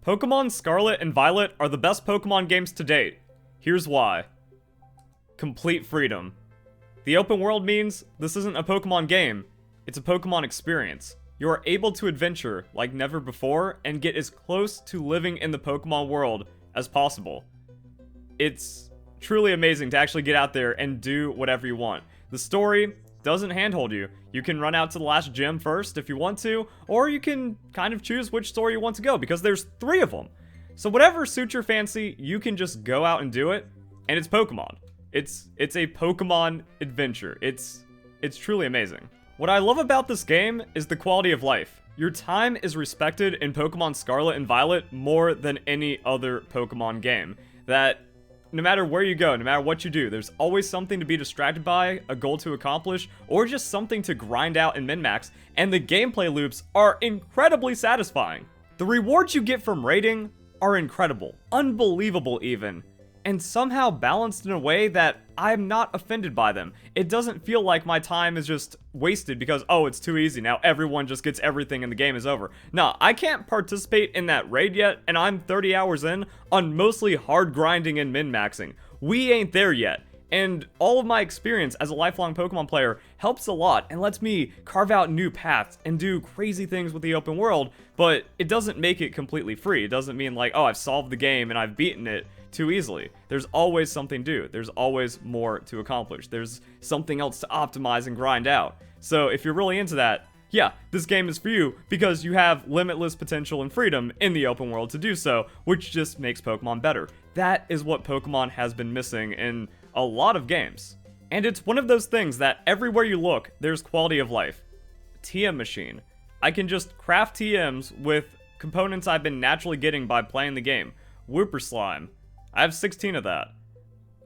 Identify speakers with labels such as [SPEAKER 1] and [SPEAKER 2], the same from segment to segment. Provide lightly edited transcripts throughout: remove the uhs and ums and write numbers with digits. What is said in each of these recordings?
[SPEAKER 1] Pokemon Scarlet and Violet are the best Pokemon games to date. Here's why. Complete freedom. The open world means this isn't a Pokemon game, it's a Pokemon experience. You are able to adventure like never before and get as close to living in the Pokemon world as possible. It's truly amazing to actually get out there and do whatever you want. The story doesn't handhold you. You can run out to the last gym first if you want to, or you can kind of choose which story you want to go because there's 3 of them. So whatever suits your fancy, you can just go out and do it, and it's Pokemon. It's a Pokemon adventure. It's truly amazing. What I love about this game is the quality of life. Your time is respected in Pokemon Scarlet and Violet more than any other Pokemon game. That no matter where you go, no matter what you do, there's always something to be distracted by, a goal to accomplish, or just something to grind out and min-max, and the gameplay loops are incredibly satisfying. The rewards you get from raiding are incredible, unbelievable even, and somehow balanced in a way that I'm not offended by them. It doesn't feel like my time is just wasted because, oh, it's too easy, now everyone just gets everything and the game is over. No, I can't participate in that raid yet, and I'm 30 hours in on mostly hard grinding and min-maxing. We ain't there yet, and all of my experience as a lifelong Pokemon player helps a lot and lets me carve out new paths and do crazy things with the open world, but it doesn't make it completely free. It doesn't mean like, oh, I've solved the game and I've beaten it too easily. There's always something to do. There's always more to accomplish. There's something else to optimize and grind out. So if you're really into that, yeah, this game is for you because you have limitless potential and freedom in the open world to do so, which just makes Pokemon better. That is what Pokemon has been missing in a lot of games. And it's one of those things that everywhere you look, there's quality of life. TM machine. I can just craft TMs with components I've been naturally getting by playing the game. Whooper Slime. I have 16 of that.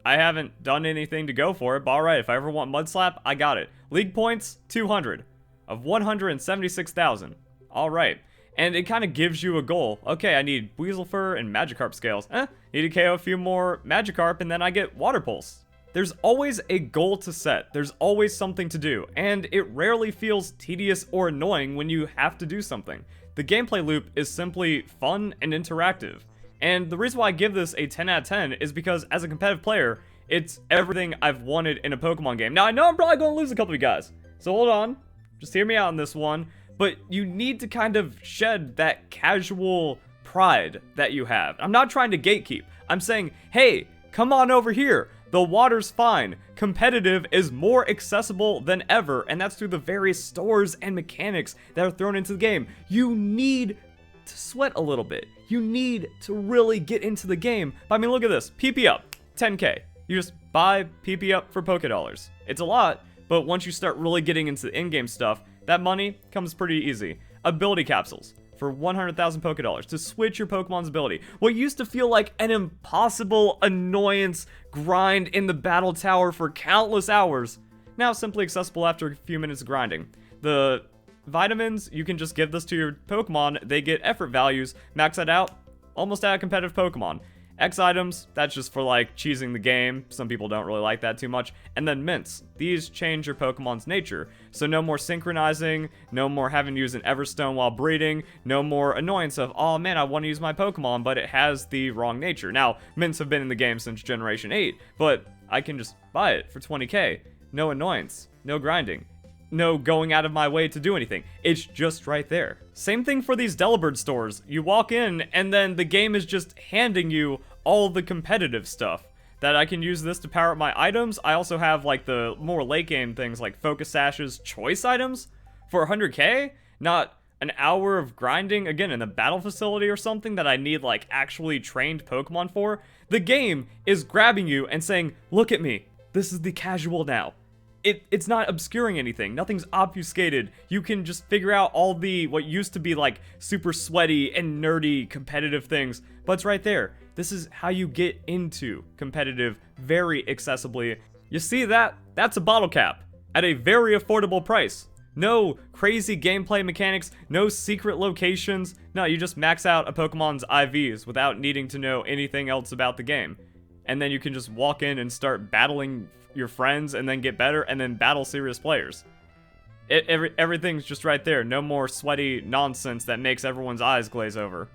[SPEAKER 1] I haven't done anything to go for it, but alright, if I ever want Mud Slap, I got it. League points, 200. Of 176,000. Alright. And it kind of gives you a goal. Okay, I need Weasel Fur and Magikarp scales. Need to KO a few more Magikarp and then I get Water Pulse. There's always a goal to set. There's always something to do. And it rarely feels tedious or annoying when you have to do something. The gameplay loop is simply fun and interactive. And the reason why I give this a 10 out of 10 is because as a competitive player, it's everything I've wanted in a Pokemon game. Now, I know I'm probably going to lose a couple of you guys, so hold on. Just hear me out on this one. But you need to kind of shed that casual pride that you have. I'm not trying to gatekeep. I'm saying, hey, come on over here. The water's fine. Competitive is more accessible than ever, and that's through the various stores and mechanics that are thrown into the game. You need to sweat a little bit. You need to really get into the game. I mean, look at this. PP up, 10k. You just buy PP up for Pokedollars. It's a lot, but once you start really getting into the in-game stuff, that money comes pretty easy. Ability capsules for 100,000 Pokedollars to switch your Pokemon's ability. What used to feel like an impossible annoyance grind in the battle tower for countless hours, now simply accessible after a few minutes of grinding. The vitamins, you can just give this to your Pokemon, they get effort values, max that out, almost at a competitive Pokemon. X items, that's just for like cheesing the game, some people don't really like that too much. And then mints, these change your Pokemon's nature, so no more synchronizing, no more having to use an Everstone while breeding, no more annoyance of, oh man, I want to use my Pokemon, but it has the wrong nature. Now, mints have been in the game since Generation 8, but I can just buy it for 20k, no annoyance, no grinding. No going out of my way to do anything. It's just right there. Same thing for these Delibird stores. You walk in and then the game is just handing you all the competitive stuff. That I can use this to power up my items. I also have like the more late game things like Focus Sashes, choice items for 100k. Not an hour of grinding, again, in the battle facility or something that I need like actually trained Pokemon for. The game is grabbing you and saying, look at me. This is the casual now. It's not obscuring anything. Nothing's obfuscated. You can just figure out all the, what used to be like super sweaty and nerdy competitive things, but it's right there. This is how you get into competitive very accessibly. You see that? That's a bottle cap at a very affordable price. No crazy gameplay mechanics, no secret locations. No, you just max out a Pokemon's IVs without needing to know anything else about the game. And then you can just walk in and start battling your friends and then get better and then battle serious players. Everything's just right there. No more sweaty nonsense that makes everyone's eyes glaze over.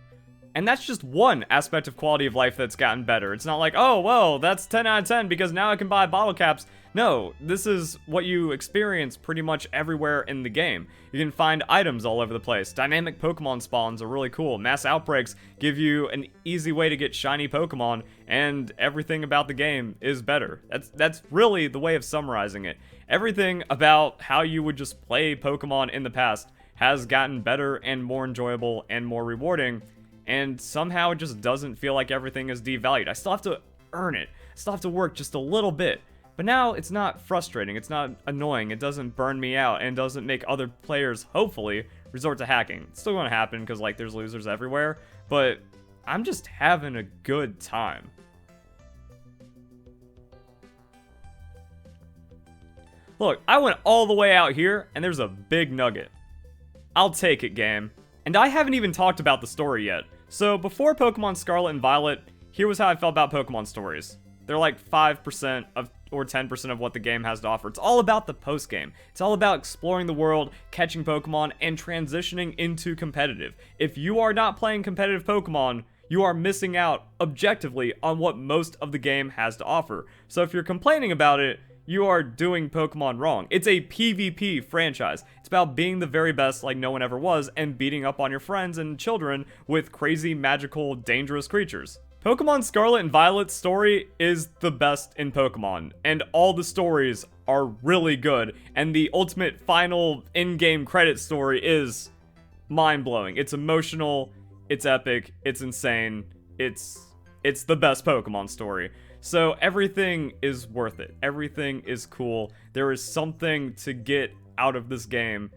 [SPEAKER 1] And that's just one aspect of quality of life that's gotten better. It's not like, oh, well, that's 10 out of 10 because now I can buy bottle caps. No, this is what you experience pretty much everywhere in the game. You can find items all over the place. Dynamic Pokemon spawns are really cool. Mass outbreaks give you an easy way to get shiny Pokemon, and everything about the game is better. That's really the way of summarizing it. Everything about how you would just play Pokemon in the past has gotten better and more enjoyable and more rewarding. And somehow it just doesn't feel like everything is devalued. I still have to earn it. I still have to work just a little bit. But now it's not frustrating. It's not annoying. It doesn't burn me out and doesn't make other players, hopefully, resort to hacking. It's still going to happen because, like, there's losers everywhere. But I'm just having a good time. Look, I went all the way out here and there's a big nugget. I'll take it, game. And I haven't even talked about the story yet. So before Pokemon Scarlet and Violet, here was how I felt about Pokemon stories. They're like 5% of or 10% of what the game has to offer. It's all about the post-game. It's all about exploring the world, catching Pokemon, and transitioning into competitive. If you are not playing competitive Pokemon, you are missing out objectively on what most of the game has to offer. So if you're complaining about it, you are doing Pokemon wrong. It's a PvP franchise. It's about being the very best like no one ever was and beating up on your friends and children with crazy, magical, dangerous creatures. Pokemon Scarlet and Violet's story is the best in Pokemon, and all the stories are really good, and the ultimate final in-game credit story is mind-blowing. It's emotional, it's epic, it's insane, it's the best Pokemon story. So everything is worth it. Everything is cool. There is something to get out of this game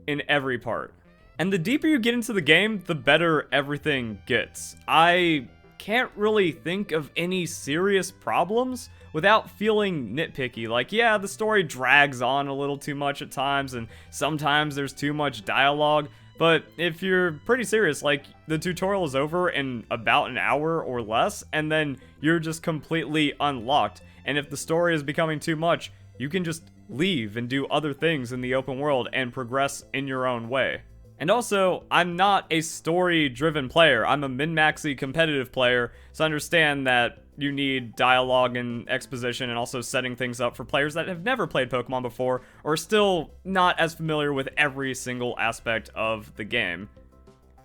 [SPEAKER 1] in every part. And the deeper you get into the game, the better everything gets. I can't really think of any serious problems without feeling nitpicky. Like, yeah, the story drags on a little too much at times, and sometimes there's too much dialogue. But if you're pretty serious, like, the tutorial is over in about an hour or less, and then you're just completely unlocked. And if the story is becoming too much, you can just leave and do other things in the open world and progress in your own way. And also, I'm not a story-driven player. I'm a min-maxy competitive player, so I understand that you need dialogue and exposition and also setting things up for players that have never played Pokemon before or are still not as familiar with every single aspect of the game.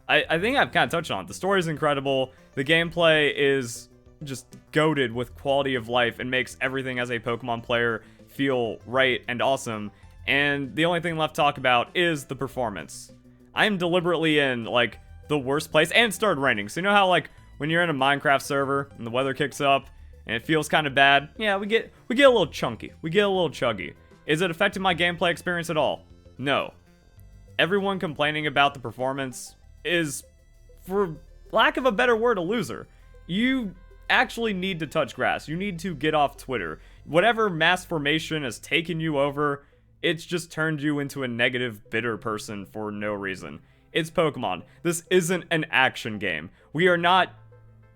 [SPEAKER 1] I think I've kind of touched on it. The story is incredible. The gameplay is just goated with quality of life and makes everything as a Pokemon player feel right and awesome. And the only thing left to talk about is the performance. I'm deliberately in, like, the worst place, and it started raining. So you know how, like, when you're in a Minecraft server and the weather kicks up and it feels kind of bad? Yeah, we get a little chunky. We get a little chuggy. Is it affecting my gameplay experience at all? No. Everyone complaining about the performance is, for lack of a better word, a loser. You actually need to touch grass. You need to get off Twitter. Whatever mass formation has taken you over, it's just turned you into a negative, bitter person for no reason. It's Pokemon. This isn't an action game. We are not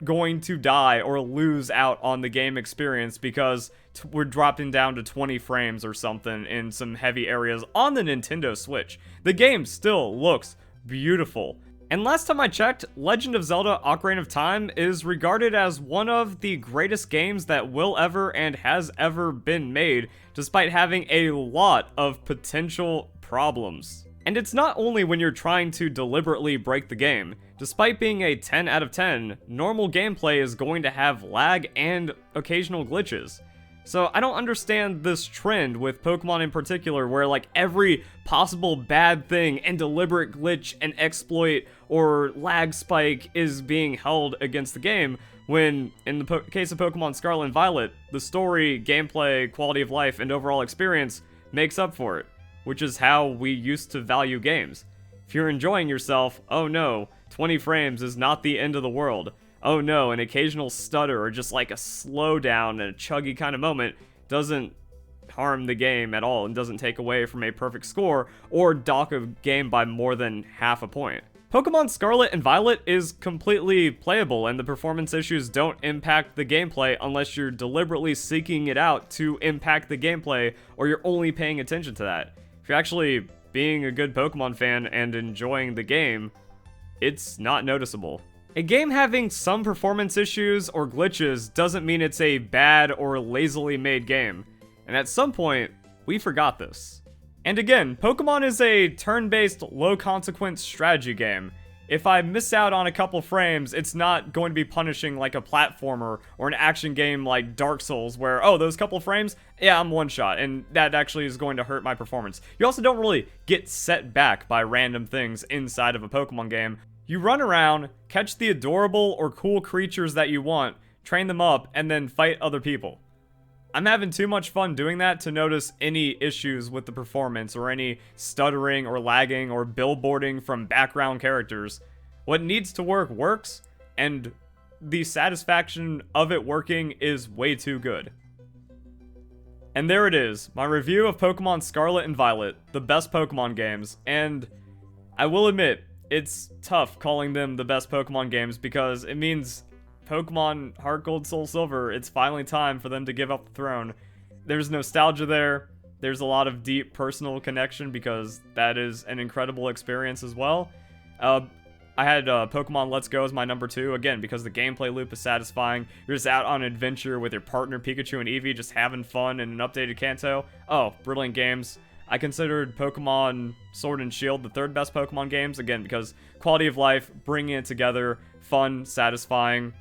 [SPEAKER 1] going to die or lose out on the game experience because we're dropping down to 20 frames or something in some heavy areas on the Nintendo Switch. The game still looks beautiful. And last time I checked, Legend of Zelda Ocarina of Time is regarded as one of the greatest games that will ever and has ever been made, despite having a lot of potential problems. And it's not only when you're trying to deliberately break the game. Despite being a 10 out of 10, normal gameplay is going to have lag and occasional glitches. So I don't understand this trend with Pokemon in particular where like every possible bad thing and deliberate glitch and exploit or lag spike is being held against the game when, in the case of Pokemon Scarlet and Violet, the story, gameplay, quality of life, and overall experience makes up for it, which is how we used to value games. If you're enjoying yourself, oh no, 20 frames is not the end of the world. Oh no, an occasional stutter or just like a slowdown and a chuggy kind of moment doesn't harm the game at all and doesn't take away from a perfect score or dock a game by more than half a point. Pokemon Scarlet and Violet is completely playable and the performance issues don't impact the gameplay unless you're deliberately seeking it out to impact the gameplay or you're only paying attention to that. If you're actually being a good Pokemon fan and enjoying the game, it's not noticeable. A game having some performance issues or glitches doesn't mean it's a bad or lazily made game, and at some point, we forgot this. And again, Pokemon is a turn-based, low-consequence strategy game. If I miss out on a couple frames, it's not going to be punishing like a platformer or an action game like Dark Souls where, oh, those couple frames, yeah, I'm one shot, and that actually is going to hurt my performance. You also don't really get set back by random things inside of a Pokemon game. You run around, catch the adorable or cool creatures that you want, train them up, and then fight other people. I'm having too much fun doing that to notice any issues with the performance or any stuttering or lagging or billboarding from background characters. What needs to work works, and the satisfaction of it working is way too good. And there it is, my review of Pokemon Scarlet and Violet, the best Pokemon games, and I will admit, it's tough calling them the best Pokemon games because it means Pokemon Heart Gold Soul Silver, it's finally time for them to give up the throne. There's nostalgia there, there's a lot of deep personal connection because that is an incredible experience as well. I had Pokemon Let's Go as my number 2, again, because the gameplay loop is satisfying. You're just out on an adventure with your partner Pikachu and Eevee, just having fun in an updated Kanto. Oh, brilliant games. I considered Pokemon Sword and Shield the 3rd best Pokemon games, again, because quality of life, bringing it together, fun, satisfying,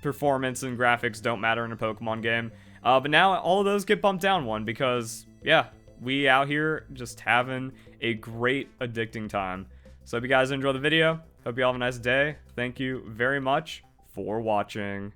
[SPEAKER 1] performance and graphics don't matter in a Pokemon game. But now all of those get bumped down one because, yeah, we out here just having a great, addicting time. So if you guys enjoy the video, hope you all have a nice day. Thank you very much for watching.